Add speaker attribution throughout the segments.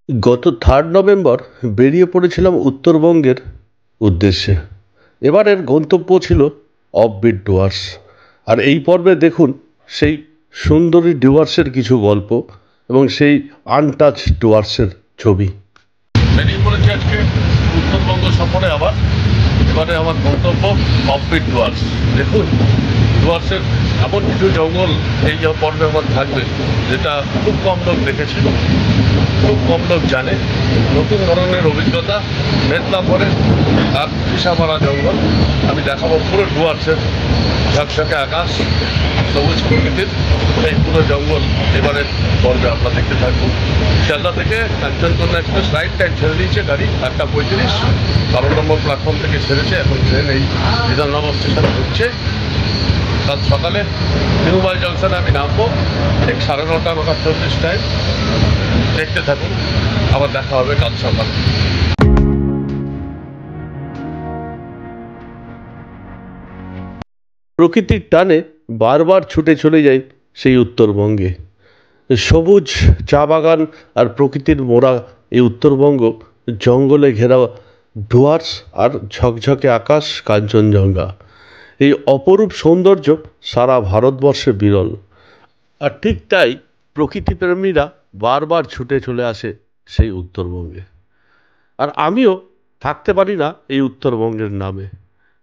Speaker 1: গত 3 নভেম্বর বেরিয়ে পড়েছিলাম উত্তরবঙ্গের উদ্দেশ্যে। এবারের গন্তব্য ছিল অফবিট ডুয়ার্স। আর এই পর্বে দেখুন সেই সুন্দরী ডুয়ার্সের কিছু গল্প এবং সেই আনটাচ ডুয়ার্সের ছবি। বেরিয়ে পড়েছি আজকে উত্তরবঙ্গ সফরে আবার। এবারে আমার গন্তব্য অফবিট ডুয়ার্স। দেখুন ডুয়ার্সের এমন কিছু জঙ্গল এই পর্বে আমার থাকবে যেটা খুব কম লোক দেখেছে, খুব কম লোক জানে। নতুন ধরনের অভিজ্ঞতা, মেঘলা ফরেস্ট আর পিসামারা জঙ্গল আমি দেখাবো। পুরো ডুয়ার্সের ঝকঝকে আকাশ, সবুজ প্রকৃতির এই পুরো জঙ্গল এবারে পর্বে আমরা দেখতে থাকবো। শিয়ালদা থেকে কাঞ্চনকন্যা এক্সপ্রেস রাইট টাইম ছেড়ে দিয়েছে গাড়ি 8:35, 12 নম্বর প্ল্যাটফর্ম থেকে ছেড়েছে। এখন ট্রেন এই বিধাননগর স্টেশনে ঢুকছে। কাল সকালে তিরুমাল জংশনে আমি নামবো ঠিক 9:30 টাইম। দেখতে থাকুন, আবার দেখা হবে কাল সকালে। প্রকৃতির টানে বারবার ছুটে চলে যাই সেই উত্তরবঙ্গে। সবুজ চা বাগান আর প্রকৃতির মোড়া এই উত্তরবঙ্গ, জঙ্গলে ঘেরা ডুয়ার্স আর ঝকঝকে আকাশ, কাঞ্চনজঙ্ঘা, এই অপরূপ সৌন্দর্য সারা ভারতবর্ষে বিরল। আর ঠিক তাই প্রকৃতিপ্রেমীরা বারবার ছুটে চলে আসে সেই উত্তরবঙ্গে। আর আমিও থাকতে পারি না এই উত্তরবঙ্গের নামে।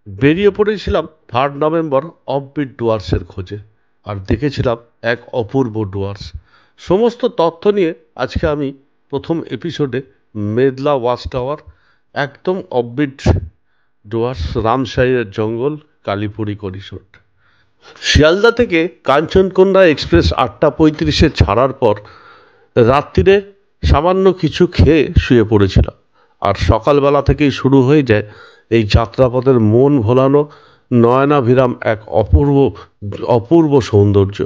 Speaker 1: বেরিয়ে পড়েছিলাম 3 নভেম্বর অফবিট ডুয়ার্সের খোঁজে, আর দেখেছিলাম এক অপূর্ব ডুয়ার্স। সমস্ত তথ্য নিয়ে আজকে আমি প্রথম এপিসোডে মেদলা ওয়াচ টাওয়ার, একদম অফবিট ডুয়ার্স, রামশাহীর জঙ্গল, কালীপুরি রিসোর্ট। শিয়ালদা থেকে কাঞ্চনকন্যা এক্সপ্রেস 8:35 ছাড়ার পর রাত্রিরে সামান্য কিছু খেয়ে শুয়ে পড়েছিলাম। আর সকালবেলা থেকেই শুরু হয়ে যায় এই যাত্রাপথের মন ভোলানো, নয়নাভিরাম এক অপূর্ব সৌন্দর্য।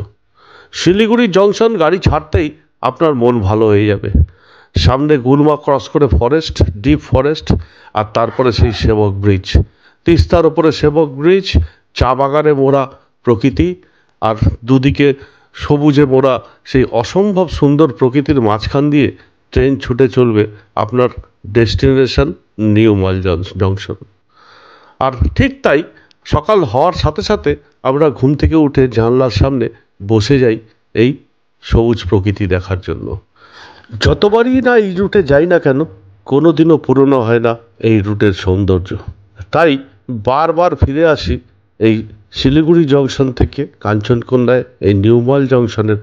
Speaker 1: শিলিগুড়ি জংশন গাড়ি ছাড়তেই আপনার মন ভালো হয়ে যাবে। সামনে গুলমা ক্রস করে ফরেস্ট, ডিপ ফরেস্ট, আর তারপরে সেই সেবক ব্রিজ, তিস্তার ওপরে সেবক ব্রিজ, চা বাগানে মোড়া প্রকৃতি, আর দুদিকে সবুজে মোড়া সেই অসম্ভব সুন্দর প্রকৃতির মাঝখান দিয়ে ট্রেন ছুটে চলবে আপনার ডেস্টিনেশন নিউ মাল জংশন। আর ঠিক তাই সকাল হওয়ার সাথে সাথে আমরা ঘুম থেকে উঠে জানলার সামনে বসে যাই এই সবুজ প্রকৃতি দেখার জন্য। যতবারই না এই রুটে যাই না কেন, কোনো দিনও পুরনো হয় না এই রুটের সৌন্দর্য। তাই বারবার ফিরে আসি এই শিলিগুড়ি জংশন থেকে কাঞ্চনকন্যায় এই নিউমাল জংশনের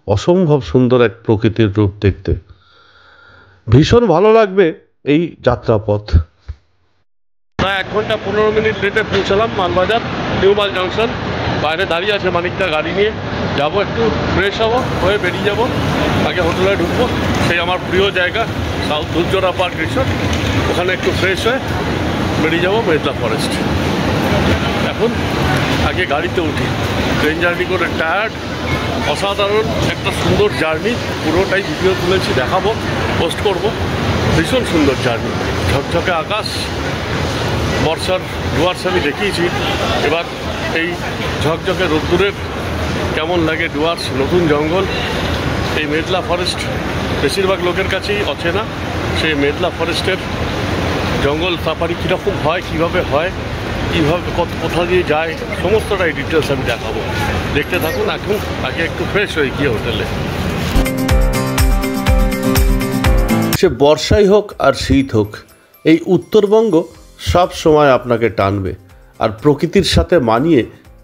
Speaker 1: অসম্ভব সুন্দর এক প্রকৃতির রূপ দেখতে। ভীষণ ভালো লাগবে এই যাত্রাপথ। প্রায় 1 ঘন্টা 15 মিনিট লেটে পৌঁছালাম মালবাজার নিউমাল জংশন। বাইরে দাঁড়িয়ে আছে মানিকদা গাড়ি নিয়ে। যাবো, একটু ফ্রেশ হবো, হয়ে বেরিয়ে যাবো। আগে হোটেলে ঢুকবো, সেই আমার প্রিয় জায়গা সাউথ ধূপজোড়া পার্ক রিসোর্ট। ওখানে একটু ফ্রেশ হয়ে বেরিয়ে যাবো মেদলা ফরেস্ট। এখন আগে গাড়িতে উঠি। ট্রেন জার্নি করে টায়ার্ড। অসাধারণ একটা সুন্দর জার্নি, পুরোটাই ভিডিও তুলেছি, দেখাবো, পোস্ট করব। ভীষণ সুন্দর জার্নি, ঝকঝকে আকাশ। বর্ষার ডুয়ার্স আমি দেখিয়েছি, এবার এই ঝকঝকে রোদ্দুরের কেমন লাগে ডুয়ার্স, নতুন জঙ্গল। এই মেদলা ফরেস্ট বেশিরভাগ লোকের কাছেই অচেনা। সেই মেদলা ফরেস্টের জঙ্গল সাফারি কীরকম হয়, কীভাবে হয়, কীভাবে কোথা দিয়ে যায়, সমস্তটাই ডিটেলস আমি দেখাবো। দেখতে থাকুন। এখন আগে একটু ফ্রেশ হয়ে গিয়ে হোটেলে। সে বর্ষাই হোক আর শীত হোক, এই উত্তরবঙ্গ সব সময় আপনাকে টানবে। আর প্রকৃতির সাথে মানিয়ে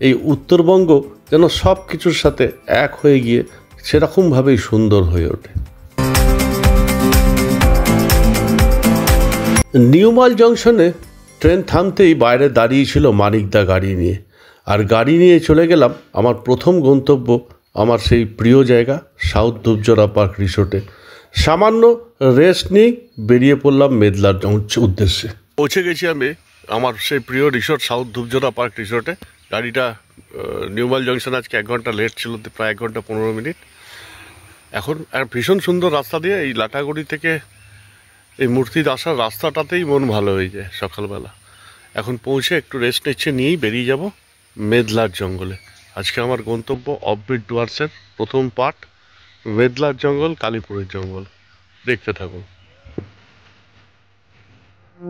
Speaker 1: এই উত্তরবঙ্গ যেন সব কিছুর সাথে এক হয়ে গিয়ে সেরকমভাবেই সুন্দর হয়ে ওঠে। নিউমাল জংশনে ট্রেন থামতেই বাইরে দাঁড়িয়েছিল মানিকদা গাড়ি নিয়ে। আর গাড়ি নিয়ে চলে গেলাম আমার প্রথম গন্তব্য, আমার সেই প্রিয় জায়গা সাউথ ধূপজোড়া পার্ক রিসোর্টে। সামান্য রেস্ট নিয়েই বেরিয়ে পড়লাম মেদলার উদ্দেশ্যে। পৌঁছে গেছি আমি আমার সেই প্রিয় রিসোর্ট সাউথ ধূপজোড়া পার্ক রিসোর্টে। গাড়িটা নিউমাল জংশন আজকে 1 ঘন্টা লেট ছিল, প্রায় 1 ঘন্টা 15 মিনিট। এখন আর ভীষণ সুন্দর রাস্তা দিয়ে এই লাটাগুড়ি থেকে এই মূর্তির আসার রাস্তাটাতেই মন ভালো হয়ে যায় সকালবেলা। এখন পৌঁছে একটু রেস্ট নিয়েই বেরিয়ে যাব মেদলার জঙ্গলে। আজকে আমার গন্তব্য অফবিট ডুয়ার্সের প্রথম পার্ট, মেদলার জঙ্গল, কালীপুরের জঙ্গল। দেখতে থাকুন। আমি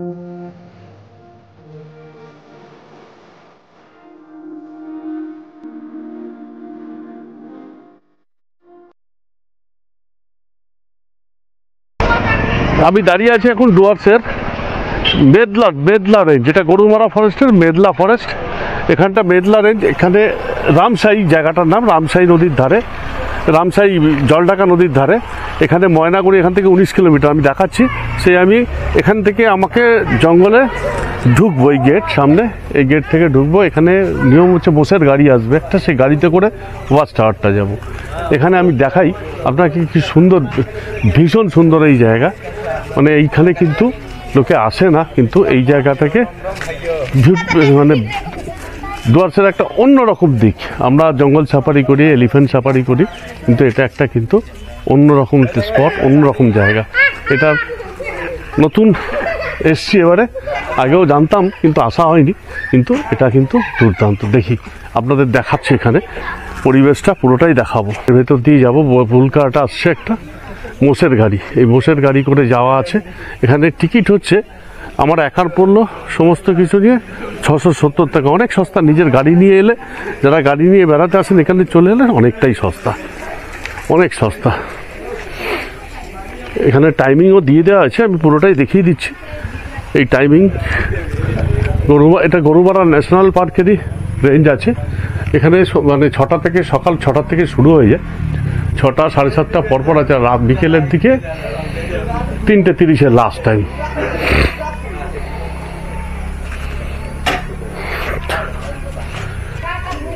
Speaker 1: দাঁড়িয়ে আছি এখন ডুয়ার্সের মেদলা রেঞ্জ, যেটা গরুমারা ফরেস্টের মেদলা ফরেস্ট। এখানটা মেদলা রেঞ্জ, এখানে রামসাই জায়গাটার নাম, রামসাই নদীর ধারে, রামসাই জলঢাকা নদীর ধারে। এখানে ময়নাগুড়ি এখান থেকে 19 কিলোমিটার আমি দেখাচ্ছি। সেই আমি এখান থেকে আমাকে জঙ্গলে ঢুকবো, এই গেট সামনে, এই গেট থেকে ঢুকবো। এখানে নিয়ম হচ্ছে মোষের গাড়ি আসবে একটা, সেই গাড়িতে করে ওয়াচ টাওয়ারটা যাব। এখানে আমি দেখাই আপনাকে কি সুন্দর, ভীষণ সুন্দর এই জায়গা। মানে এইখানে কিন্তু লোকে আসে না, কিন্তু এই জায়গা থেকে মানে ডুয়ার্সের একটা অন্যরকম দিক। আমরা জঙ্গল সাফারি করি, এলিফ্যান্ট সাফারি করি, কিন্তু এটা একটা কিন্তু অন্যরকম স্পট, অন্যরকম জায়গা। এটা নতুন এসছি এবারে, আগেও জানতাম কিন্তু আসা হয়নি, কিন্তু এটা কিন্তু দুর্দান্ত। দেখি আপনাদের দেখাচ্ছি, এখানে পরিবেশটা পুরোটাই দেখাবো। এর ভেতর দিয়ে যাবো, বুলকাটা আসছে একটা মোষের গাড়ি, এই মোষের গাড়ি করে যাওয়া আছে। এখানে টিকিট হচ্ছে আমার একার পড়লো সমস্ত কিছু নিয়ে 670 টাকা, অনেক সস্তা। নিজের গাড়ি নিয়ে এলে, যারা গাড়ি নিয়ে বেড়াতে আসেন এখানে চলে এলে অনেকটাই সস্তা, অনেক সস্তা। এখানে টাইমিংও দিয়ে দেওয়া আছে, আমি পুরোটাই দেখিয়ে দিচ্ছি এই টাইমিং। এটা গরুমারা ন্যাশনাল পার্কেরই রেঞ্জ আছে। এখানে মানে 6টা থেকে, সকাল 6টা থেকে শুরু হয়ে যায়, 6টা 7:30 পরপর আছে। রাত বিকেলের দিকে 3:30 লাস্ট টাইম।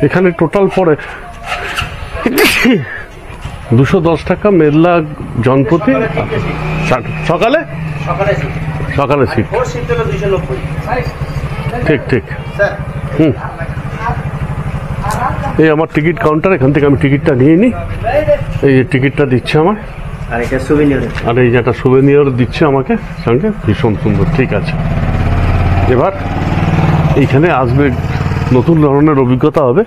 Speaker 1: এখানে টোটাল পড়ে 210 টাকা মেদলা জনপ্রতি। সকালে সিট, ঠিক। এই আমার টিকিট কাউন্টার, এখান থেকে আমি টিকিটটা নিয়ে নিই। এই যে টিকিটটা দিচ্ছে আমার, আর এই যে একটা সুভেনিয়র দিচ্ছে আমাকে সঙ্গে, ভীষণ সুন্দর। ঠিক আছে, এবার এইখানে আসবে, নতুন ধরনের অভিজ্ঞতা হবে।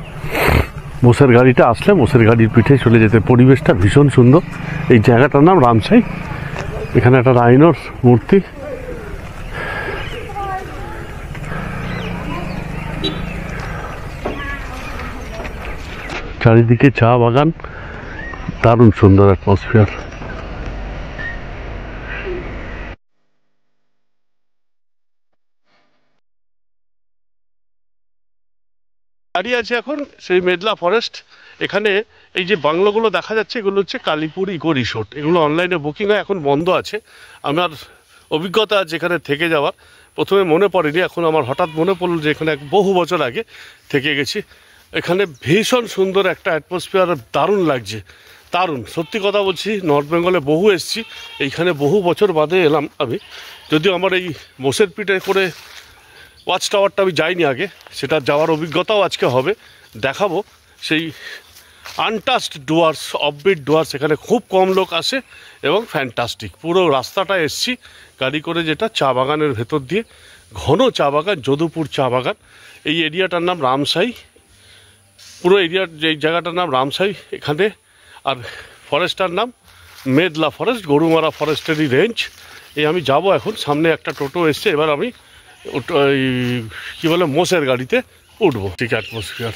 Speaker 1: মোষের গাড়িটা আসলে মোষের গাড়ির পিঠে চলে যেতে। পরিবেশটা ভীষণ সুন্দর। এই জায়গাটার নাম রামসাই। এখানে একটা রাইনোর মূর্তি। চারিদিকে চা বাগান, দারুণ সুন্দর অ্যাটমসফিয়ার। দাঁড়িয়ে আছে এখন সেই মেদলা ফরেস্ট। এখানে এই যে বাংলোগুলো দেখা যাচ্ছে, এগুলো হচ্ছে কালীপুর ইকো রিসোর্ট। এগুলো অনলাইনে বুকিং হয়, এখন বন্ধ আছে। আমার অভিজ্ঞতা আছে এখানে থেকে যাওয়ার। প্রথমে মনে পড়েনি, এখন আমার হঠাৎ মনে পড়লো যে এখানে বহু বছর আগে থেকে গেছি। এখানে ভীষণ সুন্দর একটা অ্যাটমসফিয়ার, দারুণ লাগছে, দারুণ। সত্যি কথা বলছি, নর্থ বেঙ্গলে বহু এসেছি, এইখানে বহু বছর বাদে এলাম আমি। যদিও আমার এই মোষের পিঠে করে ওয়াচ টাওয়ারটা আমি যাইনি আগে, সেটা যাওয়ার অভিজ্ঞতাও আজকে হবে, দেখাবো। সেই আনটাচড ডুয়ার্স, অফবিট ডুয়ার্স, এখানে খুব কম লোক আসে এবং ফ্যান্টাস্টিক। পুরো রাস্তাটা এসছি গাড়ি করে, যেটা চা বাগানের ভেতর দিয়ে, ঘন চা বাগান, যদুপুর চা বাগান। এই এরিয়াটার নাম রামসাই, পুরো এরিয়ার যে জায়গাটার নাম রামসাই এখানে। আর ফরেস্টটার নাম মেদলা ফরেস্ট, গরুমারা ফরেস্টেরই রেঞ্জ। এই আমি যাব এখন, সামনে একটা টোটো এসছে, এবার আমি ওই কী বলে মোষের গাড়িতে উঠবো। ঠিক অ্যাটমসফিয়ার,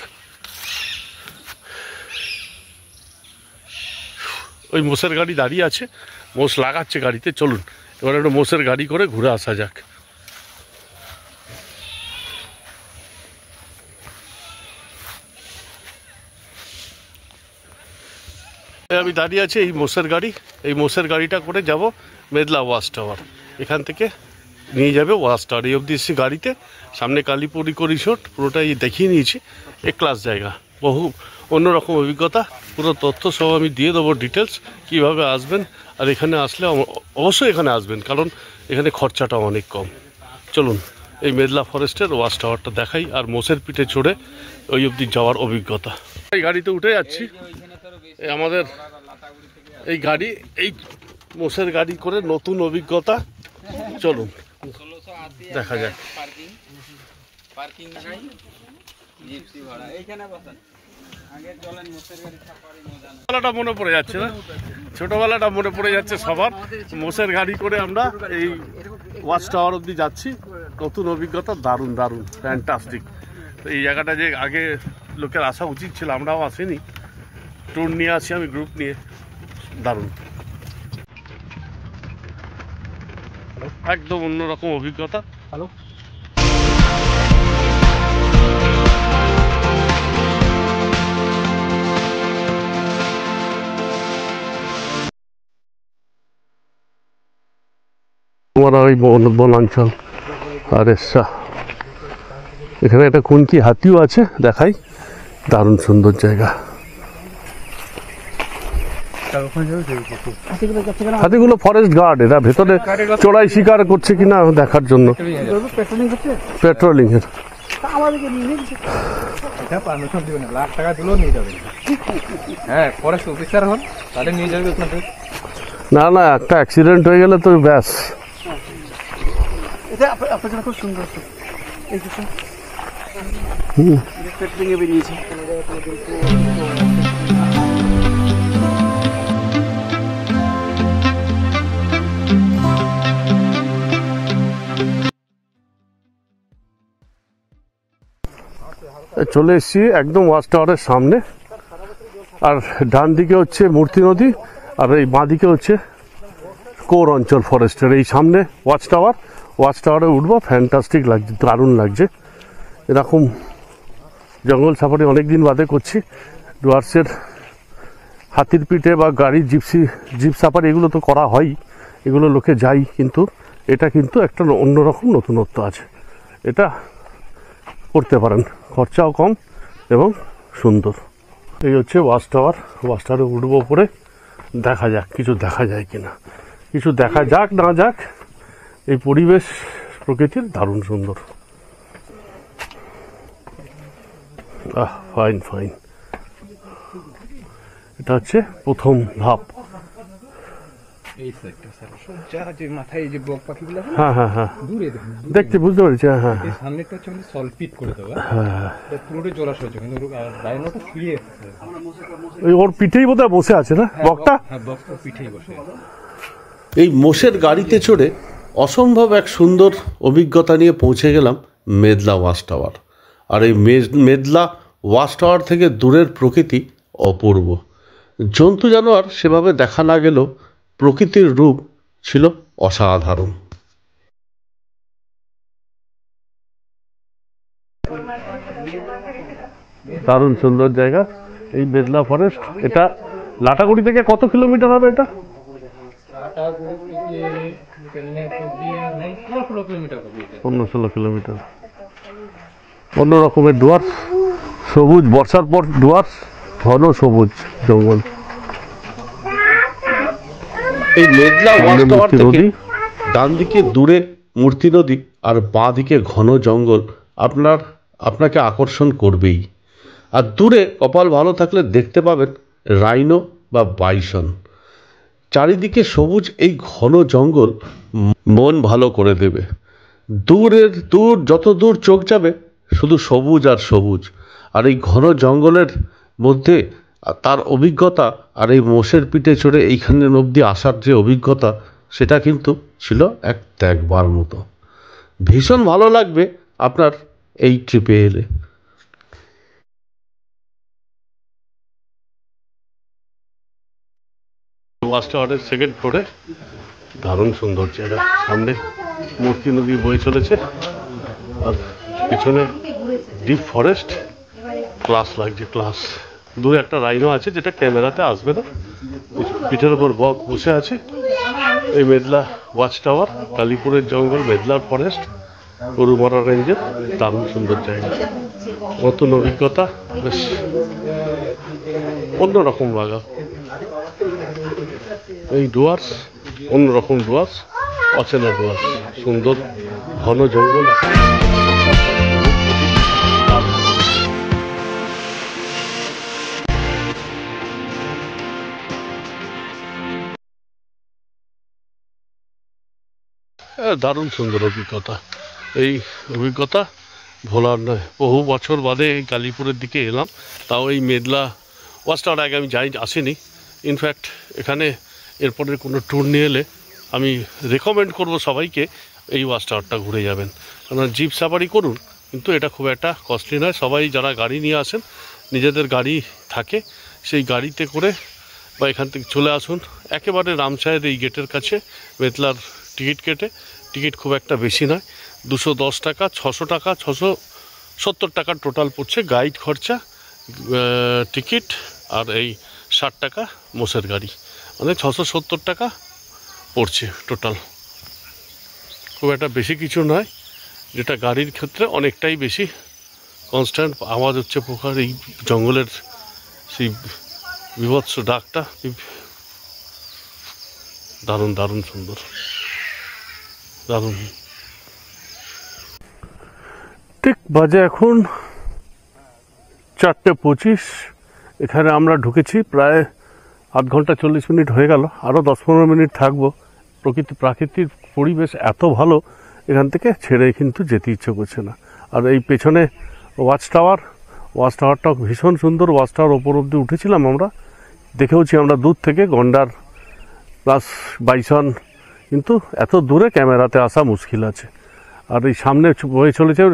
Speaker 1: ওই মোষের গাড়ি দাঁড়িয়ে আছে, মোষ লাগাচ্ছে গাড়িতে। চলুন এবার একটা মোষের গাড়ি করে ঘুরে আসা যাক। আমি দাঁড়িয়ে আছি এই মোষের গাড়ি, এই মোষের গাড়িটা করে যাব মেদলা ওয়াচ টাওয়ার। এখান থেকে নিয়ে যাবে ওয়াচ টাওয়ার। এই অবধি এসেছি গাড়িতে, সামনে কালীপুর ইকো রিসোর্ট, পুরোটাই দেখিয়ে নিয়েছি। এ ক্লাস জায়গা, বহু অন্যরকম অভিজ্ঞতা। পুরো তথ্য সব আমি দিয়ে দেবো, ডিটেলস কীভাবে আসবেন। আর এখানে আসলে অবশ্যই এখানে আসবেন, কারণ এখানে খরচাটা অনেক কম। চলুন এই মেদলা ফরেস্টের ওয়াচ টাওয়ারটা দেখাই, আর মোষের পিঠে চড়ে ওই অবধি যাওয়ার অভিজ্ঞতা। এই গাড়িতে উঠে যাচ্ছি, আমাদের এই গাড়ি, এই মোষের গাড়ি করে নতুন অভিজ্ঞতা। চলুন দেখা যাক। ছোটবেলাটা মনে পড়ে যাচ্ছে না, ছোটবেলাটা মনে পড়ে যাচ্ছে সবার। মোষের গাড়ি করে আমরা এই ওয়াচ টাওয়ার অব্দি যাচ্ছি, নতুন অভিজ্ঞতা, দারুণ দারুণ ফ্যান্টাস্টিক। তো এই জায়গাটা যে আগে লোকের আসা উচিত ছিল, আমরাও আসিনি, ট্যুর নিয়ে আসি আমি গ্রুপ নিয়ে, দারুণ, একদম অন্যরকম অভিজ্ঞতা। হ্যালো, তোমার ওই বনাঞ্চল, আরে এখানে একটা কুঞ্চি হাতিও আছে, দেখাই, দারুণ সুন্দর জায়গা। হাতিগুলো ফরেস্ট গার্ড, এরা ভেতরে চড়াই শিকার করছে কিনা দেখার জন্য, পেট্রোলিং এর। না না, একটা অ্যাক্সিডেন্ট হয়ে গেলে তো ব্যাস। খুব সুন্দর বেরিয়েছে। চলে এসেছি একদম ওয়াচ টাওয়ারের সামনে, আর ডান দিকে হচ্ছে মূর্তি নদী, আর এই বাঁ দিকে হচ্ছে কোর অঞ্চল ফরেস্টের। এই সামনে ওয়াচ টাওয়ারে উঠবো, ফ্যান্টাস্টিক লাগছে, দারুণ লাগছে। এরকম জঙ্গল সাফারি অনেকদিন বাদে করছি। ডুয়ার্সের হাতির পিঠে বা গাড়ি জিপ সাফারি এগুলো তো করা হয়, এগুলো লোকে যাই, কিন্তু এটা কিন্তু একটা অন্যরকম নতুনত্ব আছে, এটা করতে পারেন, খরচাও কম এবং সুন্দর। এই হচ্ছে ওয়াচ টাওয়ারে উঠবো উপরে, দেখা যাক কিছু দেখা যায় কিনা, কিছু দেখা যাক না যাক, এই পরিবেশ প্রকৃতির দারুণ সুন্দর। ফাইন ফাইন, এটা হচ্ছে প্রথম ধাপ। হ্যাঁ হ্যাঁ হ্যাঁ, দেখতে বুঝতে পেরেছি। হ্যাঁ ওর পিঠেই বোধহয় বসে আছে না বকটা। এই মোষের গাড়িতে চড়ে অসম্ভব এক সুন্দর অভিজ্ঞতা নিয়ে পৌঁছে গেলাম মেদলা ওয়াচ টাওয়ার। আর এই মেদলা ওয়াচ টাওয়ার থেকে দূরের প্রকৃতি অপূর্ব। জন্তু জানোয়ার সেভাবে দেখা না গেলেও প্রকৃতির রূপ ছিল অসাধারণ। দারুণ সুন্দর জায়গা এই মেদলা ফরেস্ট। এটা লাটাগুড়ি থেকে কত কিলোমিটার হবে? এটা 15-16 কিলোমিটার। অন্য রকমের ডুয়ার্স, সবুজ, বর্ষার পর ডুয়ার্স, ঘন সবুজ জঙ্গল। এই মেদলা ওয়াচ টাওয়ার থেকে ডান দিকে দূরে মূর্তি নদী আর বাঁ দিকে ঘন জঙ্গল আপনাকে আকর্ষণ করবেই। আর দূরে কপাল ভালো থাকলে দেখতে পাবেন রাইনো বা বাইসন। চারিদিকে সবুজ এই ঘন জঙ্গল মন ভালো করে দেবে। যত দূর চোখ যাবে শুধু সবুজ আর সবুজ। আর এই ঘন জঙ্গলের মধ্যে তার অভিজ্ঞতা, আর এই মোষের পিঠে চড়ে এইখানে অবধি আসার যে অভিজ্ঞতা, সেটা কিন্তু ছিল এক দেখবার মতো। ভীষণ ভালো লাগবে আপনার এই ট্রিপে এলে। ওয়াচ টাওয়ারের সেকেন্ড ফ্লোরে দারুণ সুন্দর জায়গা, সামনে মূর্তি নদী বয়ে চলেছে আর পিছনে ডিপ ফরেস্ট, ক্লাস লাগছে, ক্লাস। দূরে একটা রাইনো আছে যেটা ক্যামেরাতে আসবে না, পিঠের ওপর বক বসে আছে। এই মেদলা ওয়াচ টাওয়ার, কালীপুরের জঙ্গল, মেদলার ফরেস্ট, গরুমারা রেঞ্জের দারুণ সুন্দর জায়গা, নতুন অভিজ্ঞতা, বেশ অন্যরকম লাগা। এই ডুয়ার্স অন্যরকম ডুয়ার্স, অচেনা ডুয়ার্স, সুন্দর ঘন জঙ্গল। দারুণ সুন্দর অভিজ্ঞতা। এই অভিজ্ঞতা ভোলার নয়। বহু বছর বাদে এই কালীপুরের দিকে এলাম, তাও এই মেদলা ওয়াচ টাওয়ার আগে আমি আসিনি। ইনফ্যাক্ট এখানে এরপরে কোনো ট্যুর নিয়ে এলে আমি রেকমেন্ড করব সবাইকে এই ওয়াচ টাওয়ারটা ঘুরে যাবেন। কারণ জিপ সাফারি করুন, কিন্তু এটা খুব একটা কস্টলি নয়। সবাই যারা গাড়ি নিয়ে আসেন, নিজেদের গাড়ি থাকে, সেই গাড়িতে করে বা এখান থেকে চলে আসুন একেবারে রামসাহের এই গেটের কাছে মেতলার টিকিট কেটে। টিকিট খুব একটা বেশি নয়, 210 টাকা, 600 টাকা, 670 টাকা টোটাল পড়ছে গাইড খরচা, টিকিট আর এই 60 টাকা মোষের গাড়ি, মানে 670 টাকা পড়ছে টোটাল। খুব একটা বেশি কিছু নয়, যেটা গাড়ির ক্ষেত্রে অনেকটাই বেশি। কনস্ট্যান্ট আওয়াজ হচ্ছে পোকার, এই জঙ্গলের সেই বিভৎস ডাকটা দারুণ দারুণ সুন্দর, দারুণ। ঠিক বাজে এখন 4:25। এখানে আমরা ঢুকেছি প্রায় আধ ঘন্টা 40 মিনিট হয়ে গেল, আরও 10-15 মিনিট থাকবো। প্রাকৃতিক পরিবেশ এত ভালো, এখান থেকে ছেড়ে কিন্তু যেতে ইচ্ছে করছে না। আর এই পেছনে ওয়াচ টাওয়ারটাও ভীষণ সুন্দর। ওয়াচ টাওয়ার ওপর অব্দি উঠেছিলাম আমরা, দেখেওছি আমরা দূর থেকে গন্ডার প্লাস বাইসন, কিন্তু এত দূরে ক্যামেরাতে আসা মুশকিল আছে। আর এই সামনে বয়ে চলেছে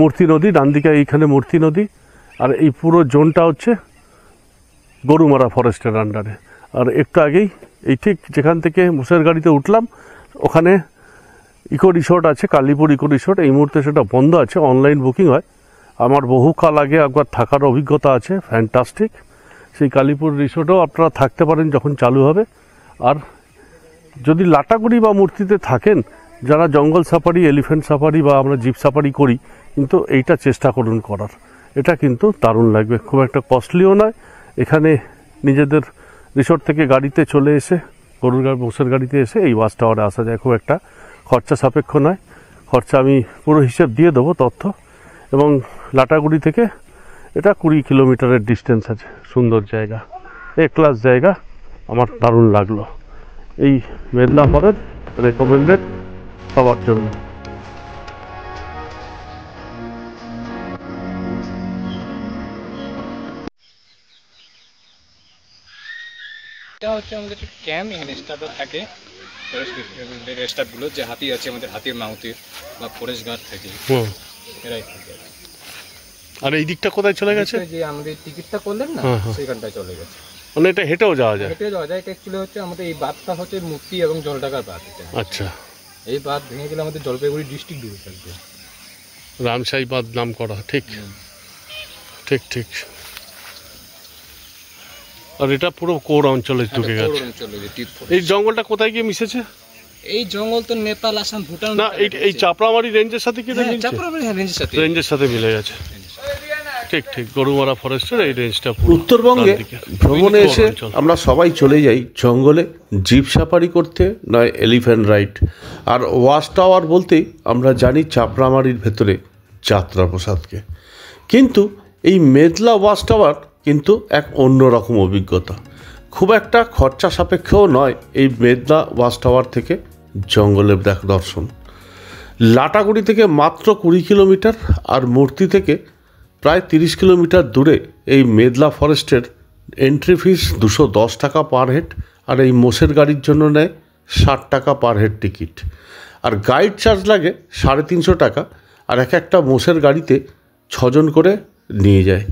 Speaker 1: মূর্তি নদী, ডান দিকে এইখানে মূর্তি নদী, আর এই পুরো জোনটা হচ্ছে গরুমারা ফরেস্টের আন্ডারে। আর একটু আগেই এই ঠিক যেখান থেকে মোষের গাড়িতে উঠলাম, ওখানে ইকো রিসোর্ট আছে, কালীপুর ইকো রিসোর্ট। এই মুহূর্তে সেটা বন্ধ আছে, অনলাইন বুকিং হয়। আমার বহুকাল আগে একবার থাকার অভিজ্ঞতা আছে, ফ্যান্টাস্টিক। সেই কালীপুর রিসোর্টেও আপনারা থাকতে পারেন যখন চালু হবে। আর যদি লাটাগুড়ি বা মূর্তিতে থাকেন, যারা জঙ্গল সাফারি, এলিফ্যান্ট সাফারি বা আমরা জিপ সাফারি করি, কিন্তু এইটা চেষ্টা করুন করার। এটা কিন্তু দারুণ লাগবে, খুব একটা কস্টলিও নয়। এখানে নিজেদের রিসোর্ট থেকে গাড়িতে চলে এসে, মোষের গাড়িতে এসে এই ওয়াচ টাওয়ারে আসা যায়। খুব একটা খরচা সাপেক্ষ নয়, খরচা আমি পুরো হিসেব দিয়ে দেবো তথ্য। এবং লাটাগুড়ি থেকে এটা 20 কিলোমিটারের ডিস্টেন্স আছে। সুন্দর জায়গা, এ ক্লাস জায়গা, আমার দারুণ লাগলো। এই মেদলা ফরেস্ট রেকমেন্ডেড সবার জন্য।
Speaker 2: এটা হচ্ছে আমাদের ক্যাম্প, এখানে স্টাফরা থাকে, ফরেস্ট স্টাফগুলো, যে হাতি আছে আমাদের, হাতির মাউতির বা ফরেস্ট গার্ড থাকে, এরাই থাকে।
Speaker 1: আর এই দিকটা কোথায় চলে গেছে?
Speaker 2: যে আমাদের টিকিটটা করলেন না, সেখানটায় চলে গেছে।
Speaker 1: মানে এটা হেঁটেও যাওয়া যায়?
Speaker 2: হেঁটে যাওয়া যায়। এটা অ্যাকচুয়ালি হচ্ছে আমাদের এই বাঁধটা হচ্ছে মূর্তি এবং জলঢাকার বাঁধ।
Speaker 1: আচ্ছা,
Speaker 2: এই বাঁধ ভেঙে গেলে আমাদের জলপাইগুড়ি ডিস্ট্রিক্ট ডুবে থাকবে।
Speaker 1: রামসাই বাঁধ নাম করা, ঠিক ঠিক ঠিক। আর এটা পুরো কোর অঞ্চলে ঢুকে গেছে। এই জঙ্গলটা কোথায় গিয়ে মিশেছে?
Speaker 2: এই জঙ্গল তো নেপাল, আসাম, ভুটান
Speaker 1: না, এই চাপড়ামারি রেঞ্জের সাথে কি রেঞ্জের সাথে মিলে গেছে। ঠিক ঠিক, গরুমারা ফরেস্টের এই রেঞ্জটা।
Speaker 3: উত্তরবঙ্গে ভ্রমণে এসে আমরা সবাই চলে যাই জঙ্গলে জিপ সাফারি করতে, নয় এলিফ্যান্ট রাইড। আর ওয়াচ টাওয়ার বলতেই আমরা জানি চাপড়ামারির ভেতরে যাত্রাপ্রসাদকে। কিন্তু এই মেদলা ওয়াচ টাওয়ার কিন্তু এক অন্যরকম অভিজ্ঞতা। খুব একটা খরচা সাপেক্ষও নয় এই মেদলা ওয়াচ টাওয়ার থেকে জঙ্গলের দর্শন। লাটাগুড়ি থেকে মাত্র 20 কিলোমিটার, আর মূর্তি থেকে প্রায় 30 কিলোমিটার দূরে এই মেদলা ফরেস্টের এন্ট্রি ফিস 210 টাকা পার হেড। আর এই মোষের গাড়ির জন্য নেয় 60 টাকা পার হেড টিকিট। আর গাইড চার্জ লাগে 350 টাকা। আর একটা মোষের গাড়িতে 6 জন করে নিয়ে যায়,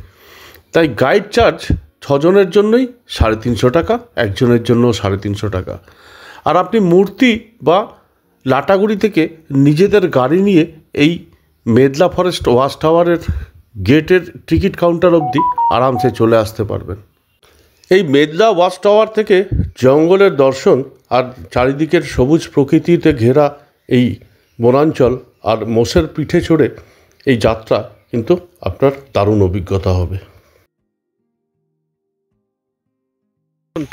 Speaker 3: তাই গাইড চার্জ 6 জনের জন্যই 350 টাকা, একজনের জন্য 350 টাকা। আর আপনি মূর্তি বা লাটাগুড়ি থেকে নিজেদের গাড়ি নিয়ে এই মেদলা ফরেস্ট ওয়াচ টাওয়ারের গেটের টিকিট কাউন্টার অবধি আরামসে চলে আসতে পারবেন। এই মেদলা ওয়াচ টাওয়ার থেকে জঙ্গলের দর্শন আর চারিদিকের সবুজ প্রকৃতিতে ঘেরা এই বনাঞ্চল আর মোষের পিঠে চড়ে এই যাত্রা কিন্তু আপনার দারুণ অভিজ্ঞতা হবে।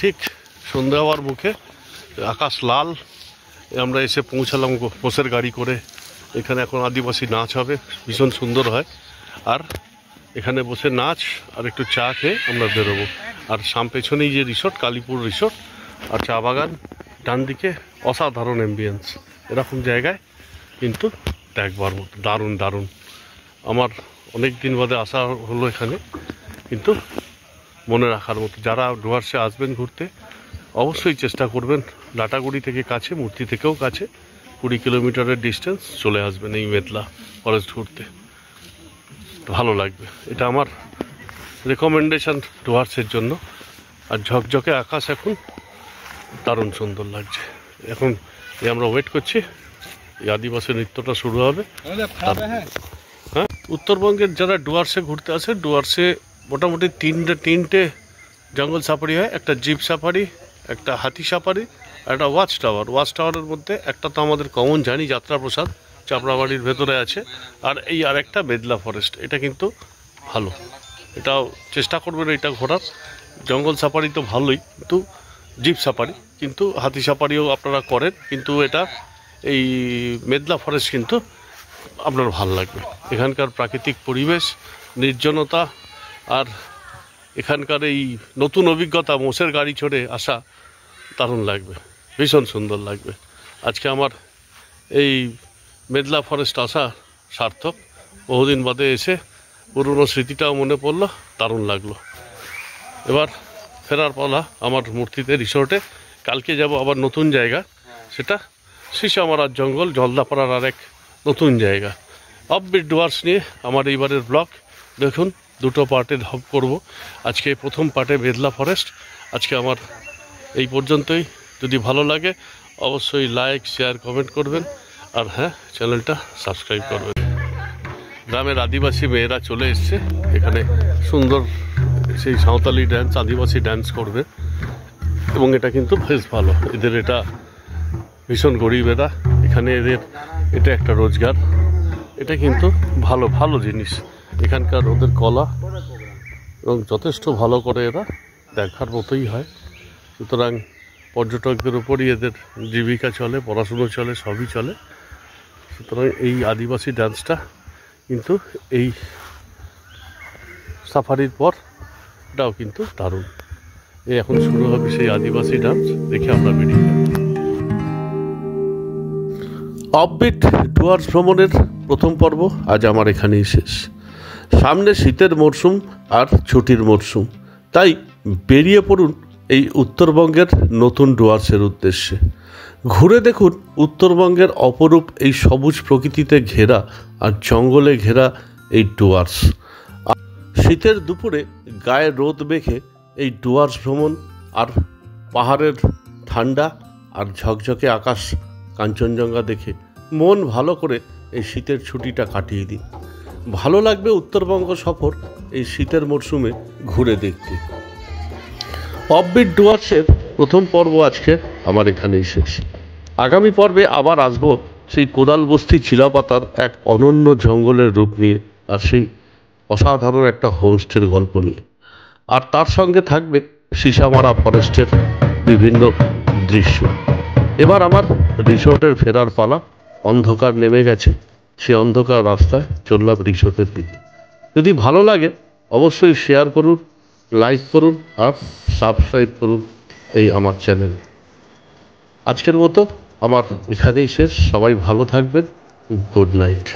Speaker 1: ঠিক সন্ধ্যা হওয়ার মুখে, আকাশ লাল, আমরা এসে পৌঁছালাম মোষের গাড়ি করে। এখানে এখন আদিবাসী নাচ হবে, ভীষণ সুন্দর হয়। আর এখানে বসে নাচ আর একটু চা খেয়ে আমরা বেরোবো। আর পেছনেই যে রিসোর্ট, কালীপুর রিসোর্ট, আর চা বাগান ডান দিকে, অসাধারণ অ্যাম্বিয়েন্স। এরকম জায়গায় কিন্তু দেখবার মতো, দারুণ দারুণ। আমার অনেক দিন বাদে আসা হলো এখানে, কিন্তু মনে রাখার মতো। যারা ডুয়ার্সে আসবেন ঘুরতে,
Speaker 3: অবশ্যই চেষ্টা করবেন, লাটাগুড়ি থেকে কাছে, মূর্তি থেকেও কাছে, 20 কিলোমিটারের ডিস্টেন্স, চলে আসবেন এই মেদলা ফরেস্ট ঘুরতে, ভালো লাগবে। এটা আমার রেকমেন্ডেশন ডুয়ার্সের জন্য। আর ঝকঝকে আকাশ এখন দারুণ সুন্দর লাগছে। এখন আমরা ওয়েট করছি, এই আদিবাসী নৃত্যটা শুরু হবে। হ্যাঁ, উত্তরবঙ্গের যারা ডুয়ার্সে ঘুরতে আসে, ডুয়ার্সে মোটামুটি তিনটে জঙ্গল সাফারি হয়, একটা জিপ সাফারি, একটা হাতি সাফারি, আর একটা ওয়াচ টাওয়ার। ওয়াচ টাওয়ারের মধ্যে একটা তো আমাদের কমন জানি, যাত্রাপ্রসাদ চাপড়াবাড়ির ভেতরে আছে, আর এই আরেকটা মেদলা ফরেস্ট। এটা কিন্তু ভালো, এটাও চেষ্টা করবেন এটা ঘোরার। জঙ্গল সাফারি তো ভালোই, কিন্তু জিপ সাফারি, কিন্তু হাতি সাফারিও আপনারা করেন, কিন্তু এটা এই মেদলা ফরেস্ট কিন্তু আপনার ভালো লাগবে। এখানকার প্রাকৃতিক পরিবেশ, নির্জনতা, আর এখানকার এই নতুন অভিজ্ঞতা, মোষের গাড়ি চড়ে আসা, দারুণ লাগবে, ভীষণ সুন্দর লাগবে। আজকে আমার এই মেদলা ফরেস্ট আসা সার্থক। বহুদিন বাদে এসে পুরনো স্মৃতিটাও মনে পড়লো, দারুণ লাগলো। এবার ফেরার পালা আমার মূর্তিতে, রিসোর্টে। কালকে যাব আবার নতুন জায়গা, সেটা সিসামারার জঙ্গল, জলদাপাড়ার আরেক নতুন জায়গা। অফবিট ডুয়ার্স নিয়ে আমার এইবারের ব্লগ দেখুন, দুটো পার্টে ভাগ করব। আজকে প্রথম পার্টে মেদলা ফরেস্ট। আজকে আমার এই পর্যন্তই। যদি ভালো লাগে অবশ্যই লাইক, শেয়ার, কমেন্ট করবেন, আর হ্যাঁ, চ্যানেলটা সাবস্ক্রাইব করবেন। গ্রামের আদিবাসী মেয়েরা চলে এসছে এখানে, সুন্দর সেই সাঁওতালি ড্যান্স, আদিবাসী ড্যান্স করবে, এবং এটা কিন্তু বেশ ভালো। এদের এটা ভীষণ গরিব এরা, এখানে এদের এটা একটা রোজগার। এটা কিন্তু ভালো ভালো জিনিস এখানকার, ওদের কলা, এবং যথেষ্ট ভালো করে এরা, দেখার মতোই হয়। সুতরাং পর্যটকদের উপরই এদের জীবিকা চলে, পড়াশুনো চলে, সবই চলে। সুতরাং এই আদিবাসী ডান্সটা কিন্তু এই সাফারির পর এটাও কিন্তু দারুণ। এই এখন শুরু হবে সেই আদিবাসী ডান্স, দেখে আমরা বেরিয়ে যাব। অফবিট ডুয়ার্স ভ্রমণের প্রথম পর্ব আজ আমার এখানেই শেষ। সামনে শীতের মরশুম আর ছুটির মরশুম, তাই বেরিয়ে পড়ুন এই উত্তরবঙ্গের নতুন ডুয়ার্সের উদ্দেশ্যে। ঘুরে দেখুন উত্তরবঙ্গের অপরূপ এই সবুজ প্রকৃতিতে ঘেরা আর জঙ্গলে ঘেরা এই ডুয়ার্স। শীতের দুপুরে গায়ে রোদ মেখে এই ডুয়ার্স ভ্রমণ, আর পাহাড়ের ঠান্ডা আর ঝকঝকে আকাশ, কাঞ্চনজঙ্ঘা দেখে মন ভালো করে এই শীতের ছুটিটা কাটিয়ে দিন। ভালো লাগবে উত্তরবঙ্গ সফর এই শীতের মরশুমে ঘুরে দেখতে। অফবিট ডুয়ার্সের প্রথম পর্ব আজকে আমার এখানেই শেষ। আগামী পর্বে আবার আসবো সেই কোদালবস্তি চিলাপাতার এক অনন্য জঙ্গলের রূপ নিয়ে, আর সেই অসাধারণ একটা হোমস্টের গল্প নিয়ে, আর তার সঙ্গে থাকবে সিসামারা ফরেস্টের বিভিন্ন দৃশ্য। এবার আমার রিসোর্টের ফেরার পালা। অন্ধকার নেমে গেছে, সে অন্ধকার রাস্তায় চললাম রিসোর্টের দিকে। যদি ভালো লাগে অবশ্যই শেয়ার করুন, লাইক করুন, আর সাবস্ক্রাইব করুন এই আমার চ্যানেল। আজকের মতো আমার এখানেই শেষ। সবাই ভালো থাকবেন। Good night.